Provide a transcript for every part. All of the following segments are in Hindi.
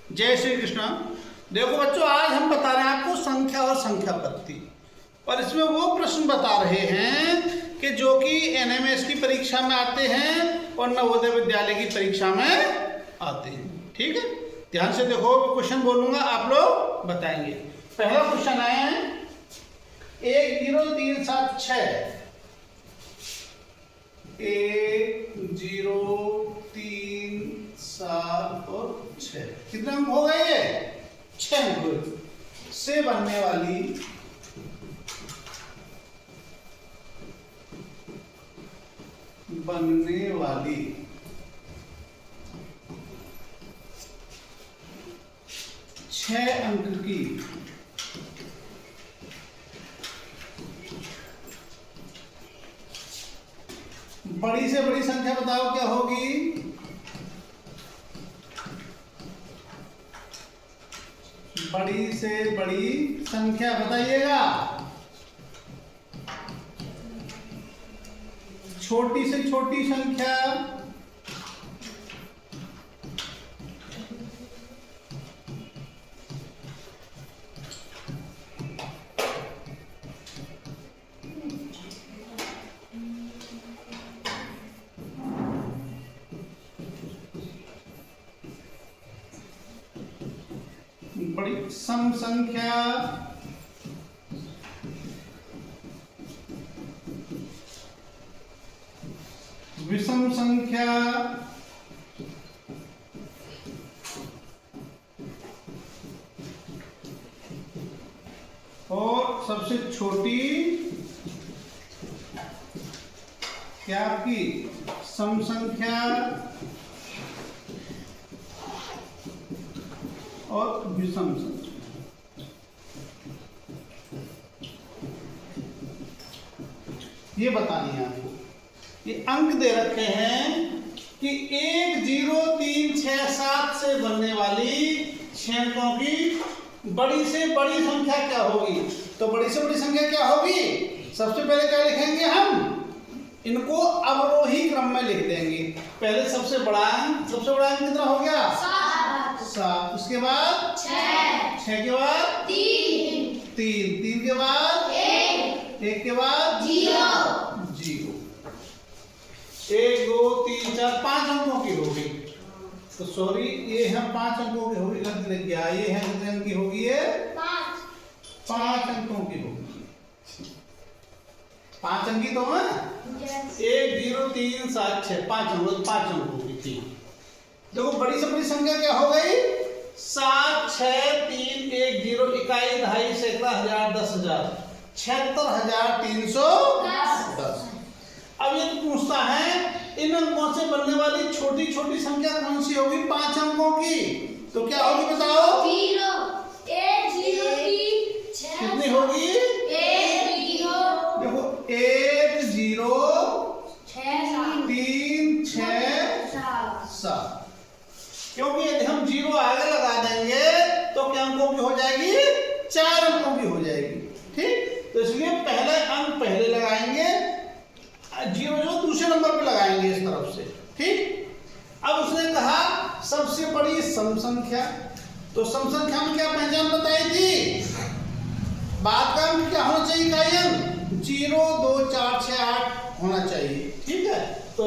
जय श्री कृष्ण। देखो बच्चों, आज हम बता रहे हैं आपको संख्या और संख्या पत्ती, और इसमें वो प्रश्न बता रहे हैं कि जो कि एनएमएस की परीक्षा में आते हैं और नवोदय विद्यालय की परीक्षा में आते हैं। ठीक है, ध्यान से देखो, क्वेश्चन बोलूंगा, आप लोग बताएंगे। पहला क्वेश्चन है 1 0 3 7 6। 1 0 3 7 और 6 कितने अंक हो गए? ये 6 अंक से बनने वाली छह अंक की बड़ी से बड़ी संख्या बताओ क्या होगी? बड़ी से बड़ी संख्या बताइएगा। छोटी से छोटी संख्या बड़ी सम संख्या विषम संख्या और सबसे छोटी क्या आपकी सम संख्या और विषम संख्या। ये बतानी है आपको। ये अंक दे रखे हैं कि 1 0 3 6 7 से बनने वाली 6 अंकों की बड़ी से बड़ी संख्या क्या होगी? तो बड़ी से बड़ी संख्या क्या होगी? सबसे पहले क्या लिखेंगे हम? इनको अवरोही क्रम में लिख देंगे। पहले सबसे बड़ा अंक कितना हो गया? 7। उसके बाद 6 के बाद 3 के बाद 1 के बाद 0। 1 2 3 4 5 अंकों की होगी। तो सॉरी, ये है 5 अंकों की होगी, गलत लिख गया। ये है कितने अंक की होगी? ये 5 अंकों की होगी। 5 अंकी तो है। 1 0 3 7 6 5 अंकों की थी। देखो, बड़ी से बड़ी संख्या क्या हो गई? 7 6 3 1 0 इकाई, दहाई, सैकड़ा, हजार, 10,000, 76,310। अब ये पूछता है इन अंकों से बनने वाली छोटी छोटी संख्या कौन सी होगी? 5 अंकों की। तो क्या होगी बताओ? 0 1 0 3 6 कितनी होगी? 1 0 देखो, 1 0 6 3 6 7। क्योंकि यदि हम 0 आगे लगा देंगे तो क्या अंकों की हो जाएगी? 4 अंकों की हो जाएगी। ठीक, तो इसलिए पहले अंक पहले लगाएंगे, 0 जो दूसरे नंबर पे लगाएंगे इस तरफ से। ठीक, अब उसने कहा सबसे बड़ी सम संख्या। तो सम संख्या में क्या पहचान बताई थी? बाद का अंक क्या होना चाहिए? इकाई अंक 0 2 4 6 8 होना चाहिए। ठीक है, तो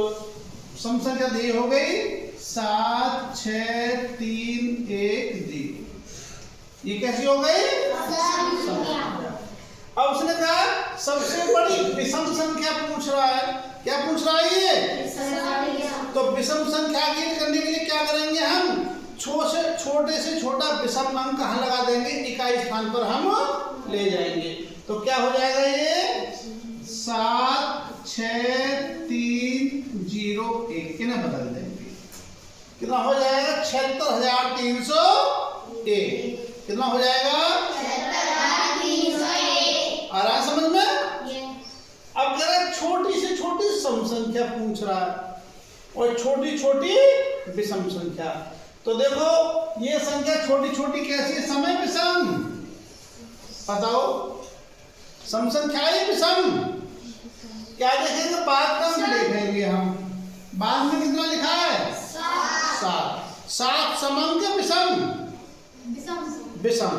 सम संख्या दी हो गई 7 6 3 1 0। ये कैसी हो गई? अब उसने कहा सबसे बड़ी विषम संख्या पूछ रहा है। क्या पूछ रहा है ये? तो विषम संख्या ज्ञात करने के लिए क्या करेंगे हम? छोटे से छोटा विषम अंक कहाँ लगा देंगे? इकाई स्थान पर हम ले जाएंगे। तो क्या हो जाएगा? ये 7 6 3 0 1 किन्हें बदल देंगे। कितना हो जाएगा? 76,301। कितना हो जाएगा? आ रहा है समझ में? अब कह रहा है छोटी से छोटी सम संख्या पूछ रहा है और छोटी छोटी विषम संख्या। तो देखो, ये संख्या छोटी छोटी कैसी है? समय विषम। बताओ, सम संख्या है विषम। क्या देखेंगे? बाद का अंक देखेंगे हम। बाद में कितना लिखा है? 7। 7 समंक विषम। विषम।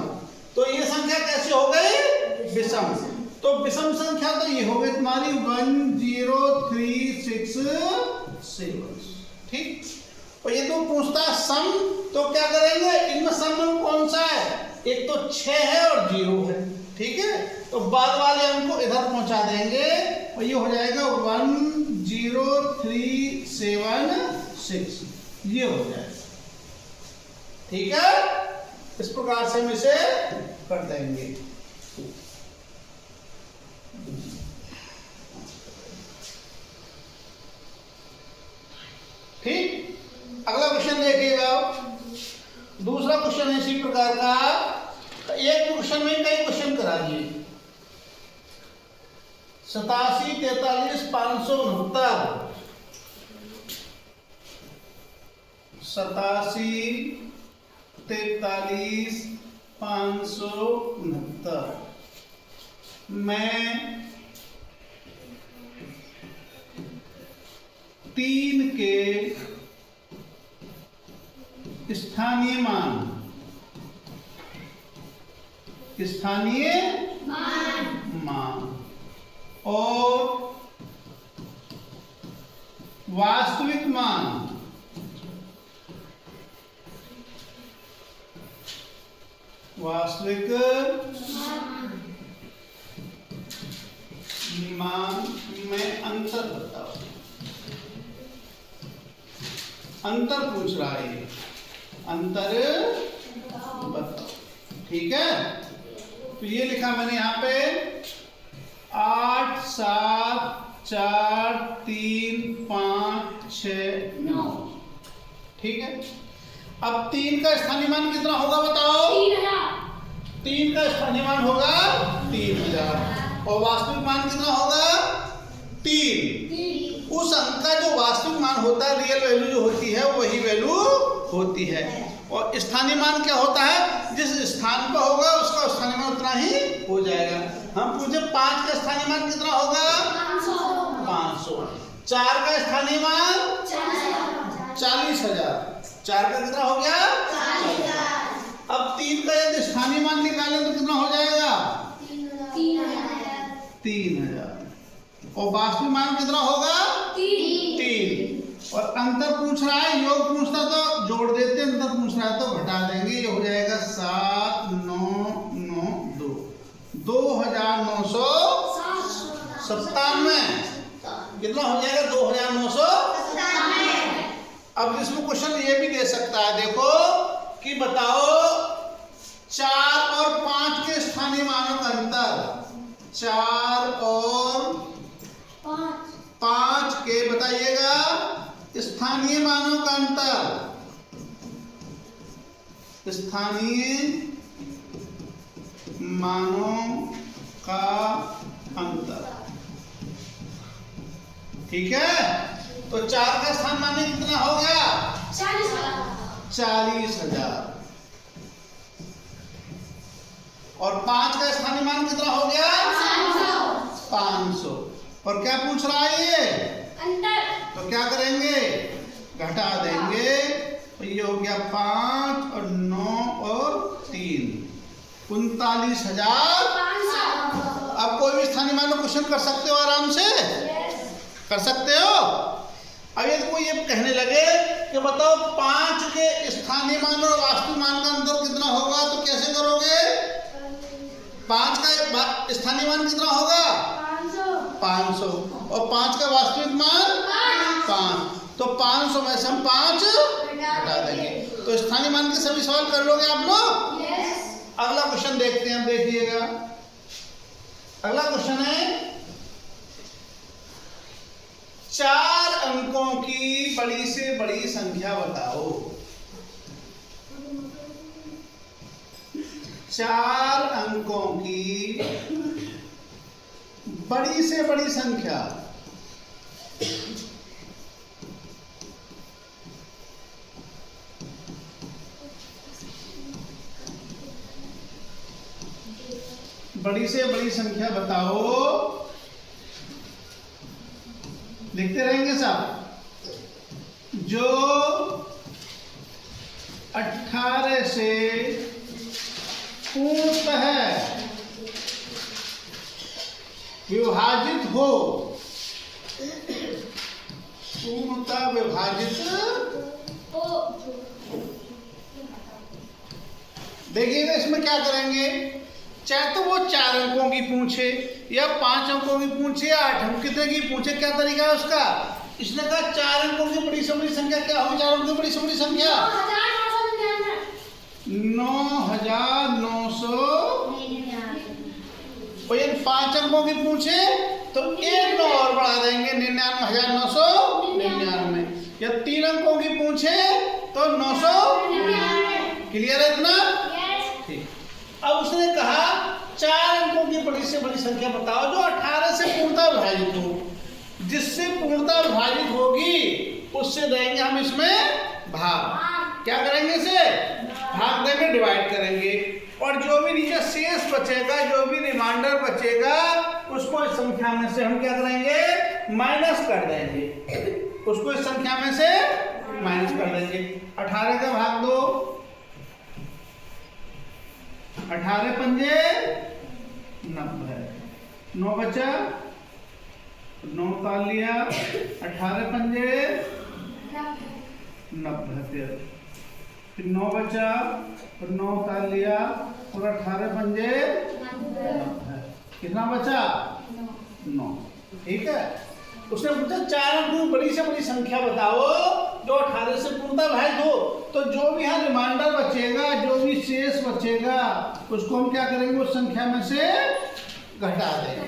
तो ये संख्या कैसी हो गई? विषम। तो विषम संख्या तो ये हो गई तुम्हारी 10367। ठीक। और ये तो पूछता है सम, तो क्या करेंगे इनमें सम कौन सा है? एक तो 6 है और 0 है। ठीक है, तो बाद वाले अंक को इधर पहुंचा देंगे और ये हो जाएगा 10376, ये हो जाएगा। ठीक है, इस प्रकार से हम इसे कर देंगे। ठीक, अगला क्वेश्चन देखिएगा। दूसरा क्वेश्चन है इसी प्रकार का। एक क्वेश्चन में कई क्वेश्चन करा दिए। 87 43 569, 87 43 569 मैं 3 के स्थानीय मान और वास्तविक मान में अंतर बताओ। अंतर पूछ रहा है, अंतर बताओ। ठीक है, तो ये लिखा मैंने यहाँ पे 8 7 4 3 5 6 9। ठीक है, अब 3 का स्थानीय मान कितना होगा बताओ? 3 का स्थानीय मान होगा 3000 और वास्तविक मान कितना होगा? 3। उस अंक का जो वास्तविक मान होता है, रियल वैल्यू जो होती है वही वैल्यू होती है। और स्थानीय मान क्या होता है? जिस स्थान पर होगा उसका स्थानीय मान उतना ही हो जाएगा। हम पूछे 5 का स्थानीय मान कितना होगा? 500। 4 का स्थानीय मान 40,000। 4 का कितना हो गया? 40,000। अब 3 का यदि स्थानीय मान निकालें तो कितना हो जाएगा? 3000। और वास्तविक मान कितना होगा? 3। और अंतर पूछ रहा है, योग पूछता तो जोड़ देते, अंतर पूछ रहा है तो घटा देंगे। ये हो जाएगा 7992, 2997। कितना हो जाएगा? 2997। अब इसमें क्वेश्चन ये भी दे सकता है, देखो कि बताओ 4 और 5 के स्थानीय मानों का अंतर। 4 और 5 के बताइएगा स्थानीय मानों का अंतर। स्थानीय मानों का अंतर। ठीक है, तो 4 का स्थान माने कितना हो गया? 40,000। और 5 का स्थानीय मान कितना हो गया? 500। और क्या पूछ रहा है ये? अंतर। तो क्या करेंगे? घटा देंगे। तो ये हो गया 5 और 9 और 3, 39,500। अब कोई भी स्थानीय मान क्वेश्चन कर सकते हो आराम से। कर सकते हो। अब यदि कोई ये कहने लगे कि बताओ 5 के स्थानीय मान और वास्तविक मान का अंतर कितना होगा, तो कैसे करोगे? 5 का स्थानीय मान कितना होगा? 500 और 5 का वास्तविक मान 5। तो 500 में से हम 5 हटा देंगे। तो स्थानीय मान के सभी सवाल कर लोगे आप लोग? अगला क्वेश्चन देखते हैं, देखिएगा। अगला क्वेश्चन है 4 अंकों की बड़ी से बड़ी संख्या बताओ। 4 अंकों की बड़ी से बड़ी संख्या। बड़ी से बड़ी संख्या बताओ। लिखते रहेंगे साहब। जो 18 से पूर्णतः विभाजित हो, पूर्णतः विभाजित। देखिएगा इसमें क्या करेंगे, चाहे तो वो 4 अंकों की पूछे या 5 अंकों की पूछे या 8 अंक कितने की पूछे, क्या तरीका है उसका। इसने कहा 4 अंकों की बड़ी से बड़ी संख्या क्या होगी, 4 अंकों की बड़ी से बड़ी संख्या 9,900। और यदि 5 अंकों की पूछे तो एक 9 और बढ़ा देंगे, 99,999। या 3 अंकों की पूछे तो 900। क्लियर है इतना? ठीक। अब उसने कहा 4 अंकों की बड़ी से बड़ी संख्या बताओ जो 18 से पूर्णतः विभाजित हो। जिससे पूर्णतः विभाजित होगी उससे देंगे हम इसमें भाग। क्या करेंगे, इसे भाग देंगे, डिवाइड करेंगे। और जो भी नीचे शेष बचेगा, जो भी रिमाइंडर बचेगा, उसको इस संख्या में से हम क्या करेंगे, माइनस कर देंगे। उसको इस संख्या में से माइनस कर देंगे। 18 का भाग दो, 18 पंजे 90, 9 बचा, 9 ताल लिया, 18 पंजे 90, फिर 9 बचा और 9 ताल लिया और 18 पंजे 90। कितना बचा, 9। ठीक है। उसने पूछा 4 अंकों की बड़ी से बड़ी संख्या बताओ जो 18 से पूर्णतः विभाजित हो। तो जो भी यहाँ रिमाइंडर बचेगा, जो भी शेष बचेगा, उसको हम क्या करेंगे, उस संख्या में से घटा देंगे।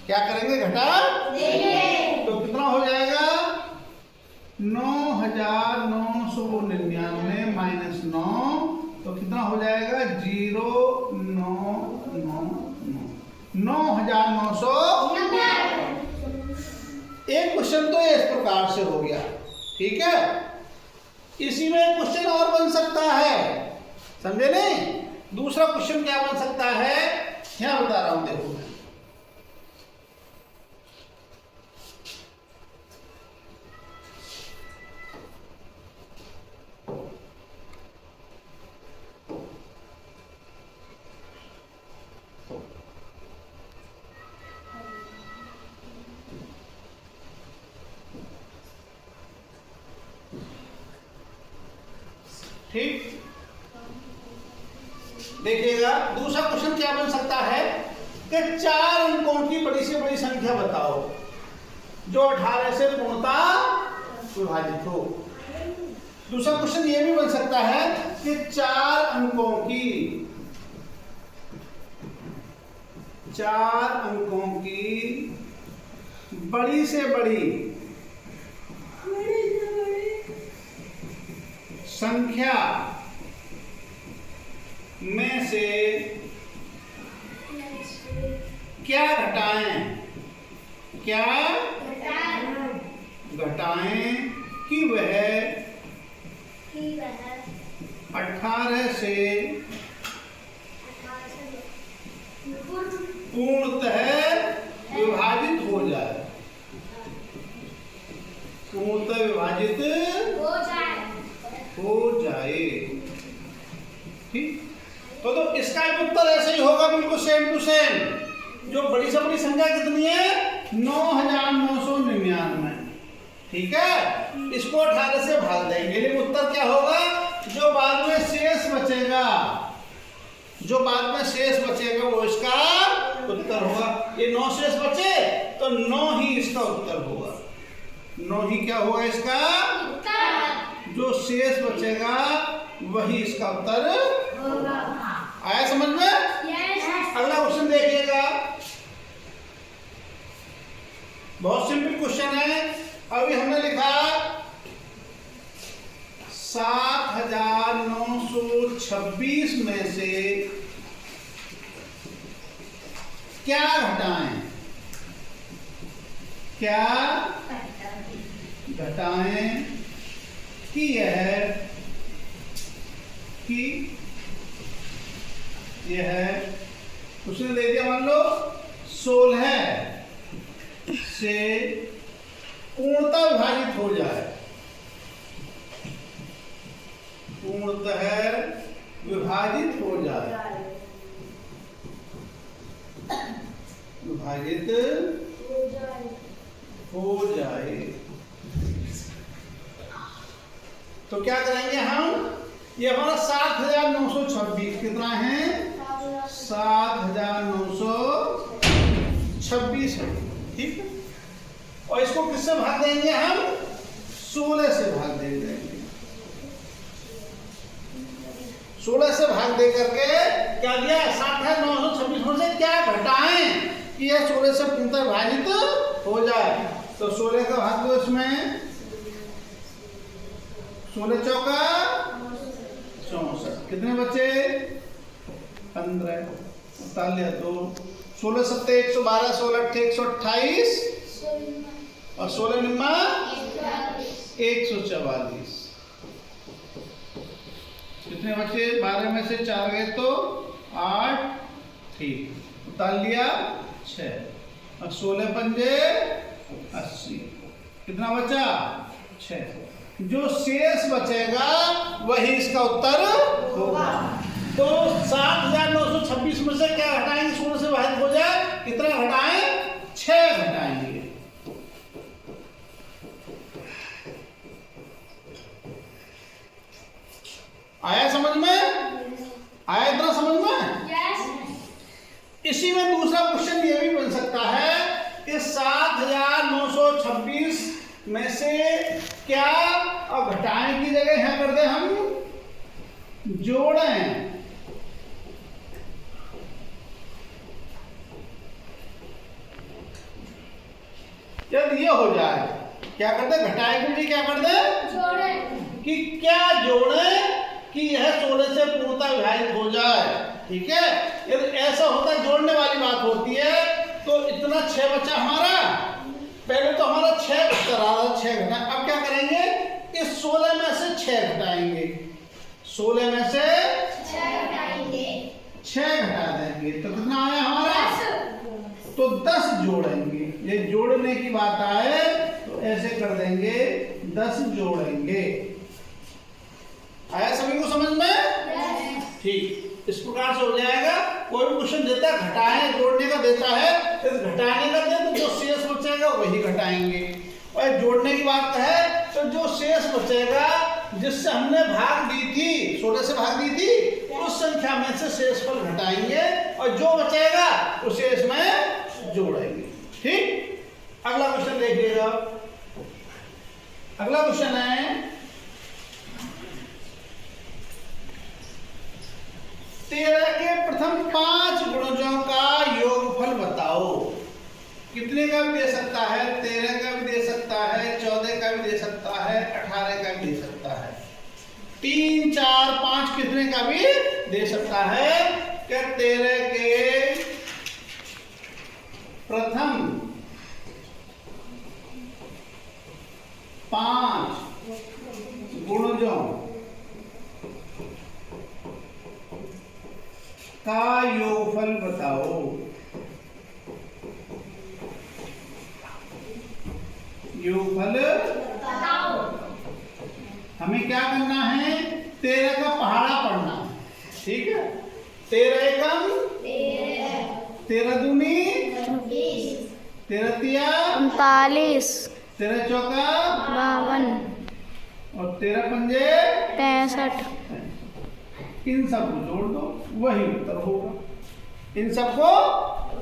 क्या करेंगे, घटा देंगे। तो कितना हो जाएगा, 9,999 माइनस 9, तो कितना हो जाएगा, 0,999, 9,900। एक क्वेश्चन तो इस प्रकार से हो गया। ठीक है। इसी में एक क्वेश्चन और बन सकता है, समझे नहीं। दूसरा क्वेश्चन क्या बन सकता है, यहां बता रहा हूं, देखो। ठीक, देखिएगा दूसरा क्वेश्चन क्या बन सकता है कि 4 अंकों की बड़ी से बड़ी संख्या बताओ जो 18 से पूर्णतः विभाजित हो। दूसरा क्वेश्चन ये भी बन सकता है कि 4 अंकों की बड़ी से बड़ी संख्या में से क्या घटाएं कि वह 18 से पूर्णतः विभाजित हो जाए, पूर्णतः विभाजित हो जाए। ठीक, तो इसका भी उत्तर ऐसे ही होगा, बिल्कुल सेम टू सेम। जो बड़ी से बड़ी संख्या कितनी है, 9,999। ठीक है, इसको 18 से भाग देंगे, लेकिन उत्तर क्या होगा, जो बाद में शेष बचेगा, वो इसका उत्तर होगा। ये 9 शेष बचे तो 9 ही इसका उत्तर होगा। 9 ही क्या होगा इसका उत्तर। जो शेष बचेगा वही इसका उत्तर होगा। आया समझ में? अगला क्वेश्चन देखिएगा, बहुत सिंपल क्वेश्चन है। अभी हमने लिखा 7,926 में से क्या घटाएं कि यह उसने दे दिया, मान लो 16 से पूर्णतः विभाजित हो जाए, पूर्णतः विभाजित हो जाए। विभाजित हो जाए। तो क्या करेंगे हम, ये हमारा 7926 कितना है, 7926 है, ठीक है। और इसको किससे भाग देंगे हम, 16 से भाग दे देंगे। 16 से भाग दे करके क्या दिया, 7926 में से क्या घटाएं कि यह 16 से पूर्णतः विभाजित हो जाए। तो 16 का भाग दो इसमें, 16 चौका 64, कितने बचे, 15, उतार लिया 2, 16 सत्ते 112, 16 अट्ठे 128 और 16 निम्मा 144, कितने बचे, 12 में से 4 गए तो 8, ठीक, उतार लिया 6 और 16 पंजे 80, कितना बचा, 6। जो शेष बचेगा वही इसका उत्तर होगा। तो 7926 में से क्या घटाएंगे, 16 से विभाजित हो जाए, कितना घटाएं, 6 घटाएंगे। आया समझ में, आया इतना समझ में? यस। इसी में दूसरा क्वेश्चन ये भी बन सकता है कि 7926 में से क्या, अब घटाएं की जगह यहां कर दे हम जोड़ें। जब ये हो जाए क्या कर दे, घटाएं के लिए क्या कर दे, जोड़ें, कि क्या जोड़ें कि यह 16 से पूर्णतः विभाजित हो जाए, ठीक है। यदि ऐसा होता है, जोड़ने वाली बात होती है, तो इतना 6 बचा हमारा, पहले तो हमारा 6 रहा, 6 घटा, अब क्या करेंगे, इस 16 में से 6 घटाएंगे, 16 में से 6 घटाएंगे, 6 घटा देंगे, तो कितना आया हमारा, तो 10 जोड़ेंगे। ये जोड़ने की बात आए तो ऐसे कर देंगे, 10 जोड़ेंगे। आया सभी को समझ में? ठीक, इस प्रकार से हो जाएगा। कोई भी क्वेश्चन देता है घटाएं जोड़ने का देता है, तो घटाने का दे तो जो शेष बचेगा वही घटाएंगे, और जोड़ने की बात है तो जो शेष बचेगा जिससे हमने भाग दी थी, 16 से भाग दी थी, उस संख्या में से शेषफल घटाएंगे और जो बचेगा उस शेष में जोड़ेंगे, ठीक। अगला क्वेश्चन देखिएगा। अगला क्वेश्चन है 13 के प्रथम 5 गुणजों का योगफल बताओ। कितने का भी दे सकता है, 13 का भी दे सकता है, 14 का भी दे सकता है, 18 का भी दे सकता है, 3, 4, 5 कितने का भी दे सकता है। क्या 13 के प्रथम 5 गुणजों का योगफल बताओ। योगफल बताओ। हमें क्या करना है, 13 का पहाड़ा पढ़ना है, ठीक है। 13 एकम 13 दूनी 13 तिया 39, 13 चौका 52, और 13 पंजे 65। इन सबको जोड़ दो, वही उत्तर होगा। इन सबको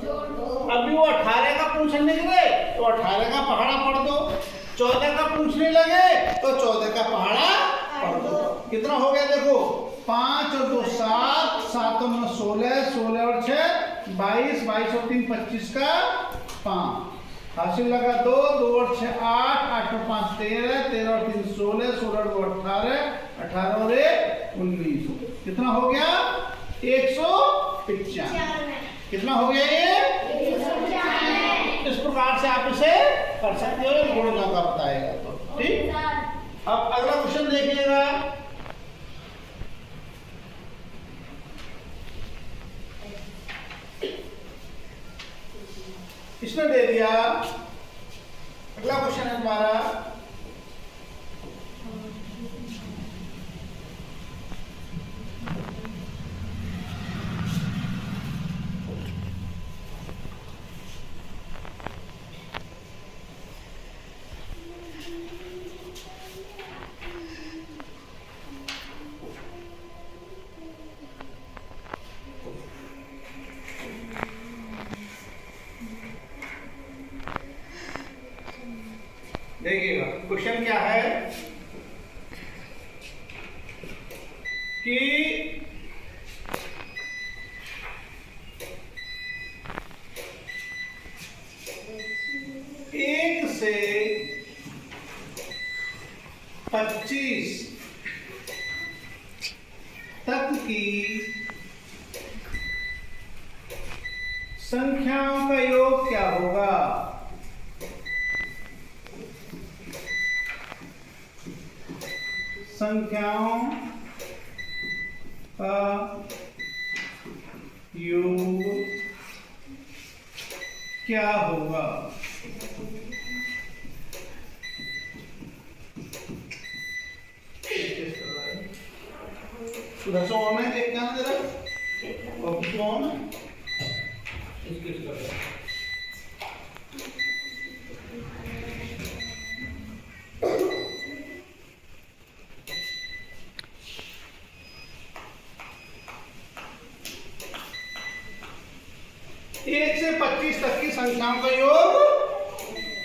जोड़ दो। अभी वो 18 का पूछने लगे तो 18 का पहाड़ा पढ़ दो, 14 का पूछने लगे तो 14 का पहाड़ा पढ़ दो। कितना हो गया देखो, 5 और 2 7, 7 और 9 16, 16 और 6 22, 22 और 3 25 का 5 हासिल लगा 2, 2 और 6 8, 8 और 5 13, 13 और 3 16, 16 और 2 18, 18 और 1 19। कितना हो गया, 195। कितना हो गया ये, 195। इस प्रकार से आप इसे कर सकते हो, गुणों का बताएगा तो, ठीक। अब अगला क्वेश्चन देखिएगा। इसने दे दिया, अगला क्वेश्चन है हमारा क्वेश्चन क्या है कि एक से 25 तक की संख्याओं का योग क्या होगा? संख्याओं का योग क्या होगा? उधर से ऑन है, देख क्या ना जरा ऑफिस में ऑन है। एक से 25 तक की संख्याओं का योग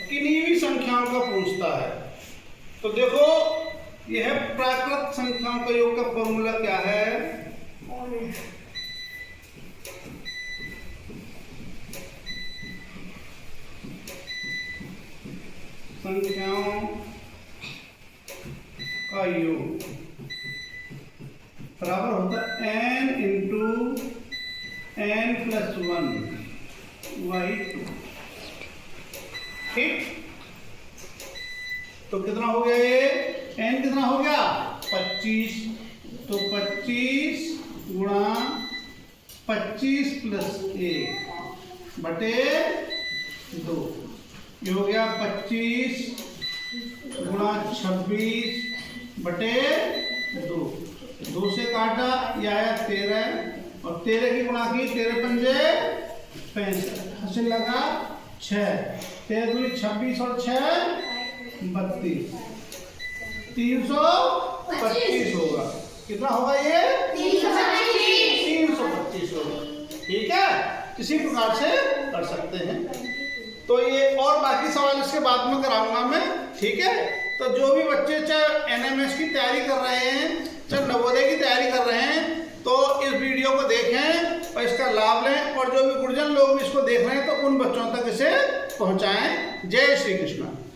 किन्हीं भी संख्याओं का पूछता है। तो देखो यह प्राकृत संख्याओं का योग का फॉर्मूला क्या है? संख्याओं का योग बराबर होता है n इंटू n+1 y2। ठीक, तो कितना हो गया ये? n कितना हो गया? 25। तो 25 गुणा 25 + 1 बटे 2, ये हो गया 25 गुणा 26 बटे 2। 2 से काटा, यह आया 13 और 13 की गुणा की, 13 पंजे 65, हासिल लगा 6, 13 दूनी 26 और 6 32, 325 होगा। कितना होगा ये? 325 होगा। ठीक है, इसी प्रकार से कर सकते हैं। तो ये और बाकी सवाल इसके बाद में कराऊंगा मैं। ठीक है, तो जो भी बच्चे चाहे एनएमएस की तैयारी कर रहे हैं, चाहे नवोदय की तैयारी कर रहे हैं, तो इस वीडियो को देखें और इसका लाभ लें। और जो भी गुरुजन लोग भी इसको देख रहे हैं तो उन बच्चों तक इसे पहुंचाएं। जय श्री कृष्ण।